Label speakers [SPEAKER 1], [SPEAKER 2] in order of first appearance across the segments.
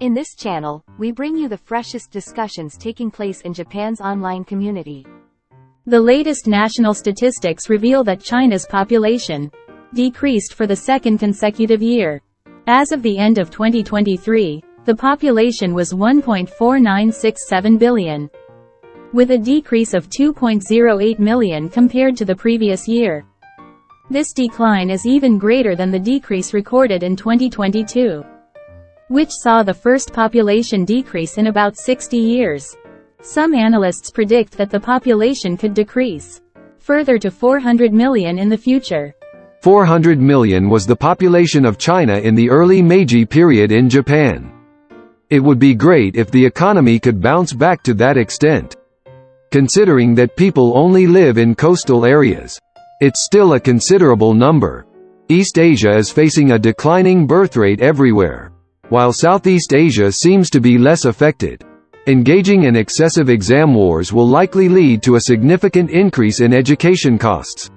[SPEAKER 1] In this channel, we bring you the freshest discussions taking place in Japan's online community. The latest national statistics reveal that China's population decreased for the second consecutive year. As of the end of 2023, the population was 1.4967 billion, with a decrease of 2.08 million compared to the previous year. This decline is even greater than the decrease recorded in 2022, which saw the first population decrease in about 60 years. Some analysts predict that the population could decrease further to 400 million in the future.
[SPEAKER 2] 400 million was the population of China in the early Meiji period in Japan. It would be great if the economy could bounce back to that extent. Considering that people only live in coastal areas, it's still a considerable number. East Asia is facing a declining birth rate everywhere, while Southeast Asia seems to be less affected. Engaging in excessive exam wars will likely lead to a significant increase in education costs,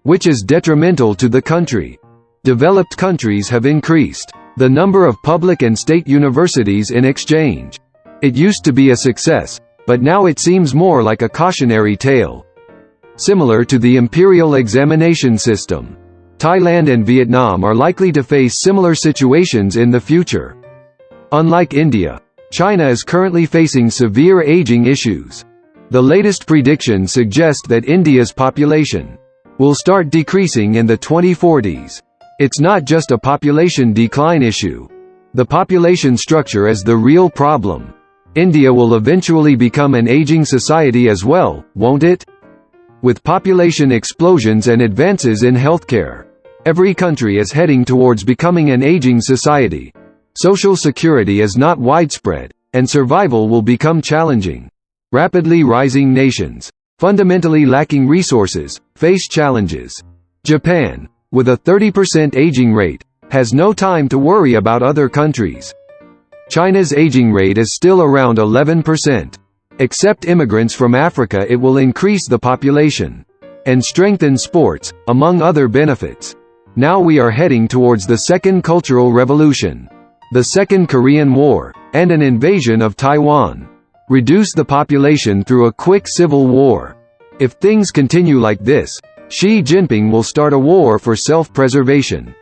[SPEAKER 2] which is detrimental to the country. Developed countries have increased the number of public and state universities in exchange. It used to be a success, but now it seems more like a cautionary tale. Similar to the imperial examination system, Thailand and Vietnam are likely to face similar situations in the future. Unlike India, China is currently facing severe aging issues. The latest predictions suggest that India's population will start decreasing in the 2040s. It's not just a population decline issue. The population structure is the real problem. India will eventually become an aging society as well, won't it? With population explosions and advances in healthcare, every country is heading towards becoming an aging society. Social security is not widespread, and survival will become challenging. Rapidly rising nations, fundamentally lacking resources, face challenges. Japan, with a 30% aging rate, has no time to worry about other countries. China's aging rate is still around 11%. Accept immigrants from Africa, it will increase the population and strengthen sports, among other benefits. Now we are heading towards the Second Cultural Revolution, the Second Korean War, and an invasion of Taiwan. Reduce the population through a quick civil war. If things continue like this, Xi Jinping will start a war for self-preservation.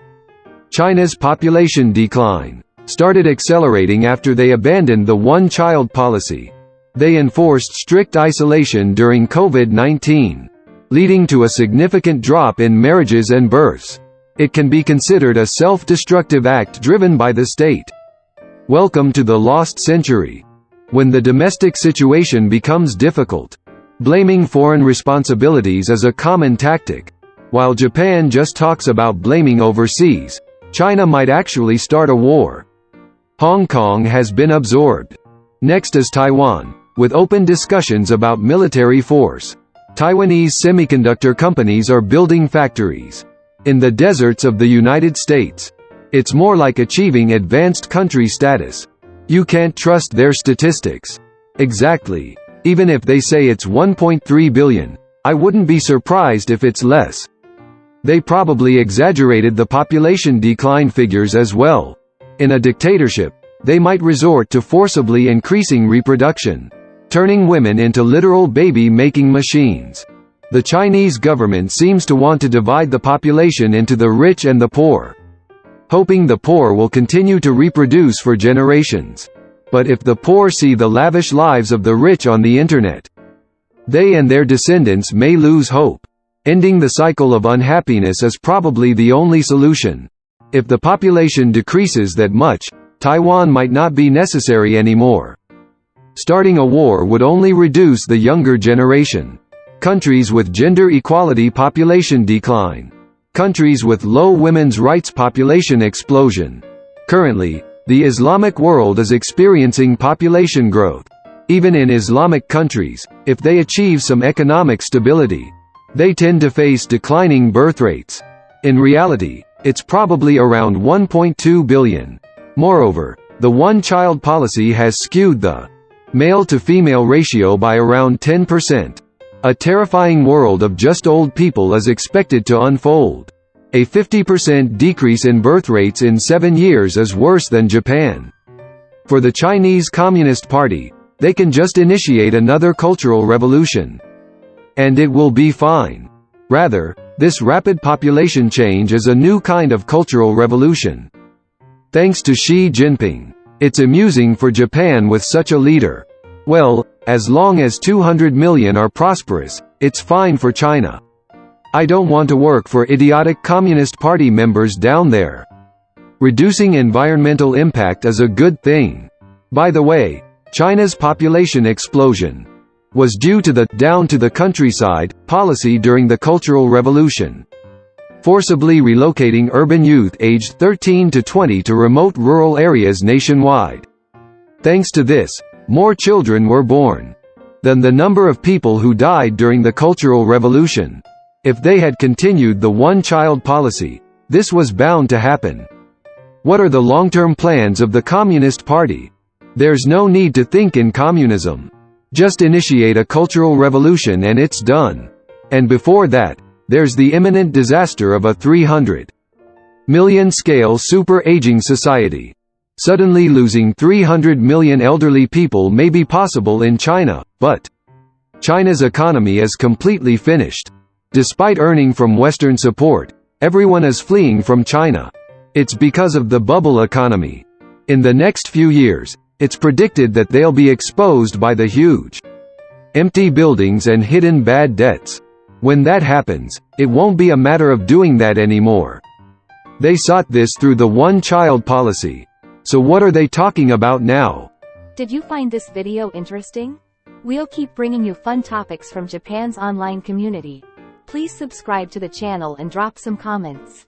[SPEAKER 2] China's population decline started accelerating after they abandoned the one-child policy. They enforced strict isolation during COVID-19, leading to a significant drop in marriages and births. It can be considered a self-destructive act driven by the state. Welcome to the lost century. When the domestic situation becomes difficult, blaming foreign responsibilities is a common tactic. While Japan just talks about blaming overseas, China might actually start a war. Hong Kong has been absorbed. Next is Taiwan, with open discussions about military force. Taiwanese semiconductor companies are building factories in the deserts of the United States. It's more like achieving advanced country status. You can't trust their statistics. Exactly. Even if they say it's 1.3 billion, I wouldn't be surprised if it's less. They probably exaggerated the population decline figures as well. In a dictatorship, they might resort to forcibly increasing reproduction, turning women into literal baby-making machines. The Chinese government seems to want to divide the population into the rich and the poor, hoping the poor will continue to reproduce for generations. But if the poor see the lavish lives of the rich on the internet, they and their descendants may lose hope. Ending the cycle of unhappiness is probably the only solution. If the population decreases that much, Taiwan might not be necessary anymore. Starting a war would only reduce the younger generation. Countries with gender equality population decline. Countries with low women's rights population explosion. Currently, the Islamic world is experiencing population growth. Even in Islamic countries, if they achieve some economic stability, they tend to face declining birth rates. In reality, it's probably around 1.2 billion. Moreover, the one-child policy has skewed the male-to-female ratio by around 10%. A terrifying world of just old people is expected to unfold. A 50% decrease in birth rates in 7 years is worse than Japan. For the Chinese Communist Party, they can just initiate another cultural revolution. And it will be fine. Rather, this rapid population change is a new kind of cultural revolution. Thanks to Xi Jinping. It's amusing for Japan with such a leader. Well, as long as 200 million are prosperous, it's fine for China. I don't want to work for idiotic Communist Party members down there. Reducing environmental impact is a good thing. By the way, China's population explosion was due to the "down to the countryside" policy during the Cultural Revolution, forcibly relocating urban youth aged 13 to 20 to remote rural areas nationwide. Thanks to this, more children were born than the number of people who died during the Cultural Revolution. If they had continued the one-child policy, this was bound to happen. What are the long-term plans of the Communist Party? There's no need to think in communism. Just initiate a cultural revolution and it's done. And before that, there's the imminent disaster of a 300 million scale super-aging society. Suddenly losing 300 million elderly people may be possible in China, but China's economy is completely finished. Despite earning from Western support, everyone is fleeing from China. It's because of the bubble economy. In the next few years, it's predicted that they'll be exposed by the huge empty buildings and hidden bad debts. When that happens, it won't be a matter of doing that anymore. They sought this through the one-child policy. So what are they talking about now?
[SPEAKER 1] Did you find this video interesting? We'll keep bringing you fun topics from Japan's online community. Please subscribe to the channel and drop some comments.